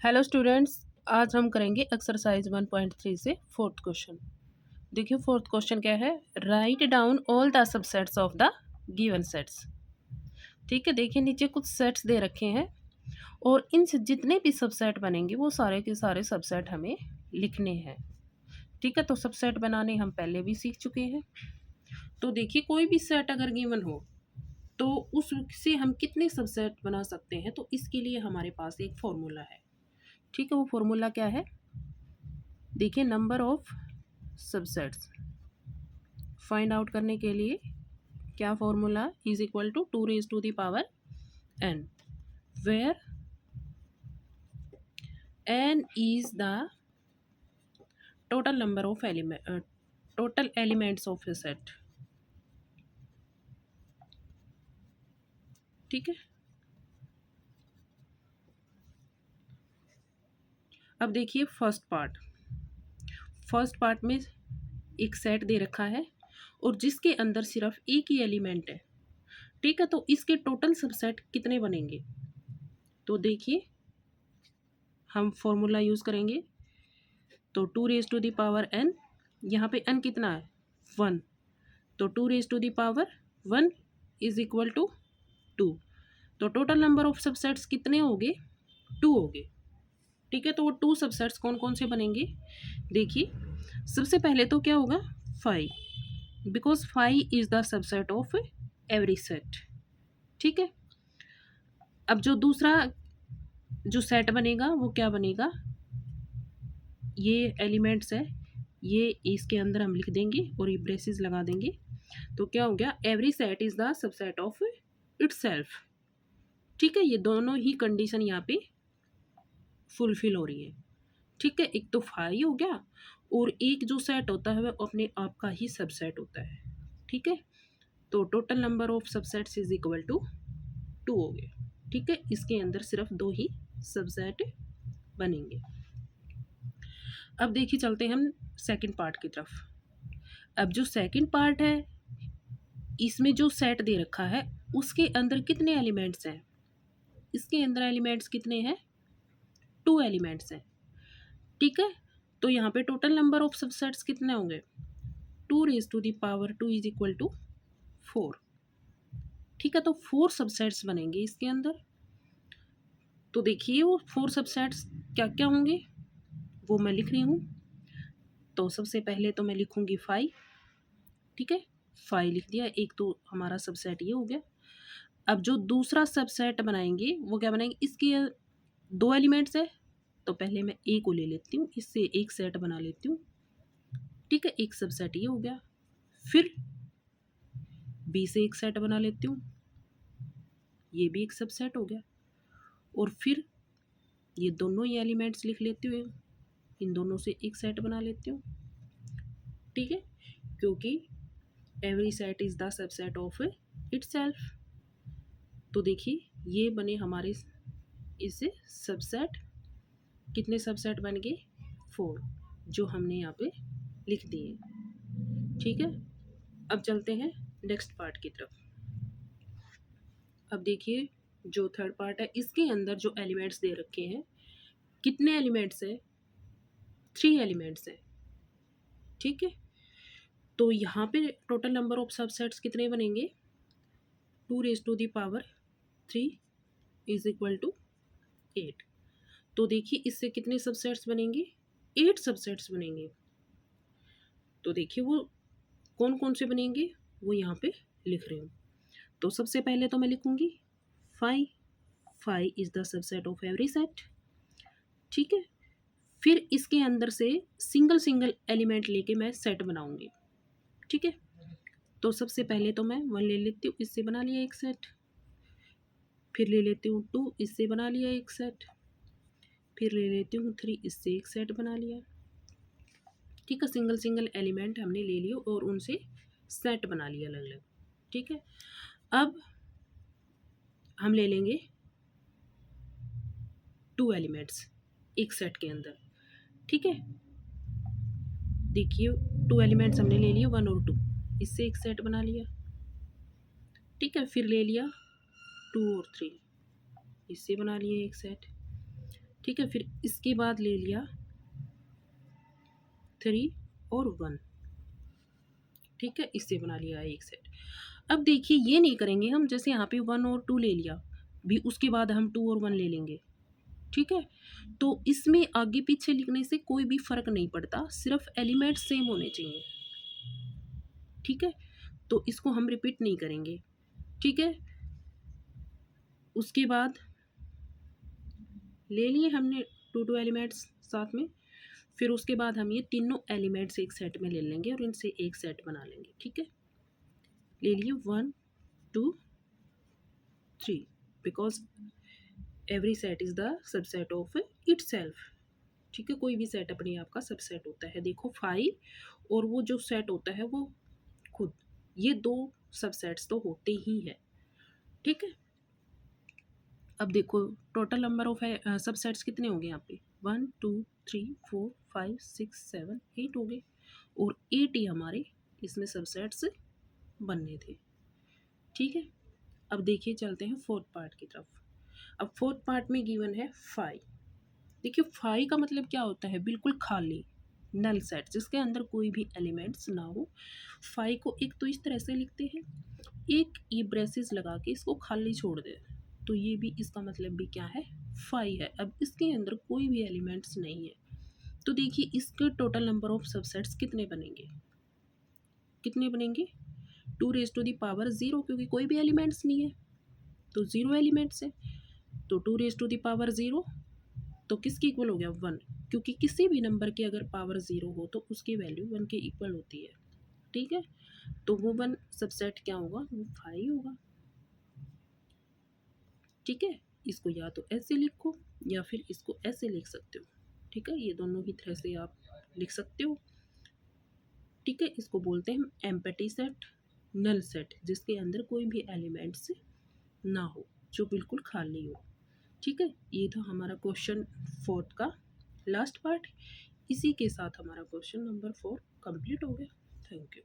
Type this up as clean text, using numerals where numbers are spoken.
Hello students, आज हम करेंगे एक्सरसाइज 1.3 से फोर्थ क्वेश्चन। देखिए फोर्थ क्वेश्चन क्या है, write down all the subsets of the given sets. ठीक है, देखिए नीचे कुछ सेट्स दे रखे हैं और इनसे जितने भी सबसेट बनेंगे वो सारे के सारे सबसेट हमें लिखने हैं। ठीक है, तो सबसेट बनाने हम पहले भी सीख चुके हैं। तो देखिए कोई भी सेट अगर गिवन हो तो उससे हम कितने सबसेट बना सकते हैं, तो इसके लिए हमारे पास एक फॉर्मूला है। ठीक है, वो फॉर्मूला क्या है, देखिए number of subsets find out करने के लिए क्या formula is equal to 2 raised to the power n, where n is the total number of total elements of a set. ठीक है, अब देखिए फर्स्ट पार्ट में एक सेट दे रखा है और जिसके अंदर सिर्फ एक ही एलिमेंट है। ठीक है, तो इसके टोटल सबसेट कितने बनेंगे, तो देखिए हम फॉर्मूला यूज़ करेंगे। तो 2 raised to the power n, यहाँ पे n कितना है 1, तो 2 raised to the power 1 is equal to 2। तो टोटल नंबर ऑफ सबसेट्स कितने होंगे, 2 होंगे। ठीक है, तो वो 2 सबसेट्स कौन कौन से बनेंगे, देखिए सबसे पहले तो क्या होगा 5, because 5 is the subset of every set. ठीक है, अब जो दूसरा जो सेट बनेगा वो क्या बनेगा, ये एलिमेंट्स है, ये इसके अंदर हम लिख देंगे और ये ब्रेसेस लगा देंगे। तो क्या हो गया, every set is the subset of itself. ठीक है, ये दोनों ही कंडीशन यहाँ पे फुलफिल हो रही है। ठीक है, एक तो 5 हो गया और एक जो सेट होता है वो अपने आप का ही सबसेट होता है। ठीक है, तो total number of subsets is equal to 2 हो गए। ठीक है, इसके अंदर सिर्फ 2 ही सबसेट बनेंगे। अब देखिए चलते हैं हम सेकंड पार्ट की तरफ। अब जो सेकंड पार्ट है इसमें जो सेट दे रखा है उसके अंदर कितने एलिमेंट्स हैं, इसके अंदर एलिमेंट्स कितने हैं, 2 एलिमेंट्स हैं। ठीक है, तो यहाँ पे टोटल नंबर ऑफ सबसेट्स कितने होंगे, 2 raised to the power 2 is equal to 4। ठीक है, तो 4 सबसेट्स बनेंगे इसके अंदर। तो देखिए वो 4 सबसेट्स क्या क्या होंगे वो मैं लिख रही हूँ। तो सबसे पहले तो मैं लिखूँगी 5। ठीक है, 5 लिख दिया, एक तो हमारा सबसेट ये हो गया। अब जो दूसरा सबसेट बनाएंगे वो क्या बनाएंगे, इसके 2 एलिमेंट्स है, तो पहले मैं ए को ले लेती हूँ, इससे एक सेट बना लेती हूँ। ठीक है, एक सबसेट ये हो गया, फिर बी से एक सेट बना लेती हूँ, ये भी एक सबसेट हो गया, और फिर ये दोनों ही एलिमेंट्स लिख लेती हूँ, इन दोनों से एक सेट बना लेती हूँ। ठीक है, क्योंकि every set is the subset of itself. तो देखिए ये बने हमारे इससे सबसेट, कितने सबसेट बन गए 4, जो हमने यहाँ पे लिख दिए। ठीक है, अब चलते हैं नेक्स्ट पार्ट की तरफ। अब देखिए जो थर्ड पार्ट है इसके अंदर जो एलिमेंट्स दे रखे हैं, कितने एलिमेंट्स है, 3 एलिमेंट्स है। ठीक है, तो यहाँ पे टोटल नंबर ऑफ सबसेट्स कितने बनेंगे, 2 raised to the power 3 is equal to 8। तो देखिए इससे कितने सबसेट्स बनेंगे, 8 सबसेट्स बनेंगे। तो देखिए वो कौन कौन से बनेंगे वो यहाँ पे लिख रही हूँ। तो सबसे पहले तो मैं लिखूँगी 5 is the subset of every set. ठीक है, फिर इसके अंदर से सिंगल सिंगल एलिमेंट लेके मैं सेट बनाऊंगी। ठीक है, तो सबसे पहले तो मैं 1 ले लेती हूँ, इससे बना लिया एक सेट, फिर ले लेती हूँ 2, इससे बना लिया एक सेट, फिर ले लेती हूँ 3, इससे एक सेट बना लिया। ठीक है, सिंगल सिंगल एलिमेंट हमने ले लिए और उनसे सेट बना लिया अलग अलग। ठीक है, अब हम ले लेंगे 2 एलिमेंट्स एक सेट के अंदर। ठीक है, देखिए 2 एलिमेंट्स हमने ले लिए 1 और 2, इससे एक सेट बना लिया। ठीक है, फिर ले लिया 2 और 3, इससे बना लिए एक सेट, ठीक है, फिर इसके बाद ले लिया 3 और 1, ठीक है, इससे बना लिया एक सेट। अब देखिए ये नहीं करेंगे हम, जैसे यहाँ पे 1 और 2 ले लिया, भी उसके बाद हम 2 और 1 ले लेंगे, ठीक है। तो इसमें आगे पीछे लिखने से कोई भी फ़र्क नहीं पड़ता, सिर्फ एलिमेंट सेम होने चाहिए, ठीक है। तो इसको हम रिपीट नहीं करेंगे, ठीक है। उसके बाद ले लिए हमने 2 एलिमेंट्स साथ में, फिर उसके बाद हम ये तीनों एलिमेंट्स एक सेट में ले लेंगे और इनसे एक सेट बना लेंगे, ठीक है। ले लिए 1 2 3, because every set is the subset of itself, ठीक है। कोई भी सेट अपने आप का सबसेट होता है। देखो 5 और वो जो सेट होता है वो खुद, ये 2 सबसेट्स तो होते ही हैं, ठीक है। अब देखो टोटल नंबर ऑफ सबसेट्स कितने हो गए यहाँ पे, 1 2 3 4 5 6 7 8 हो गए, और 8 ही हमारे इसमें सबसेट्स बनने थे, ठीक है। अब देखिए चलते हैं फोर्थ पार्ट की तरफ। अब फोर्थ पार्ट में गिवन है 5। देखिए 5 का मतलब क्या होता है, बिल्कुल खाली नल सेट, जिसके अंदर कोई भी एलिमेंट्स ना हो। 5 को एक तो इस तरह से लिखते हैं, एक ये ब्रेसेस लगा के इसको खाली छोड़ दे, तो ये भी इसका मतलब भी क्या है, 5 है। अब इसके अंदर कोई भी एलिमेंट्स नहीं है, तो देखिए इसके टोटल नंबर ऑफ सबसेट्स कितने बनेंगे, कितने बनेंगे, 2 रेज़ टू दी पावर 0, क्योंकि कोई भी एलिमेंट्स नहीं है तो 0 एलिमेंट्स है, तो 2 रेज़ टू दी पावर 0 तो किसके इक्वल हो गया, 1, क्योंकि किसी भी नंबर की अगर पावर 0 हो तो उसकी वैल्यू 1 के इक्वल होती है, ठीक है। तो वो 1 सबसेट क्या होगा, वो 5 होगा, ठीक है। इसको या तो ऐसे लिखो या फिर इसको ऐसे लिख सकते हो, ठीक है। ये दोनों ही तरह से आप लिख सकते हो, ठीक है। इसको बोलते हैं एम्पटी सेट, नल सेट, जिसके अंदर कोई भी एलिमेंट्स ना हो, जो बिल्कुल खाली हो, ठीक है। ये था हमारा क्वेश्चन 4 का लास्ट पार्ट। इसी के साथ हमारा क्वेश्चन नंबर 4 कंप्लीट हो गया। Thank you.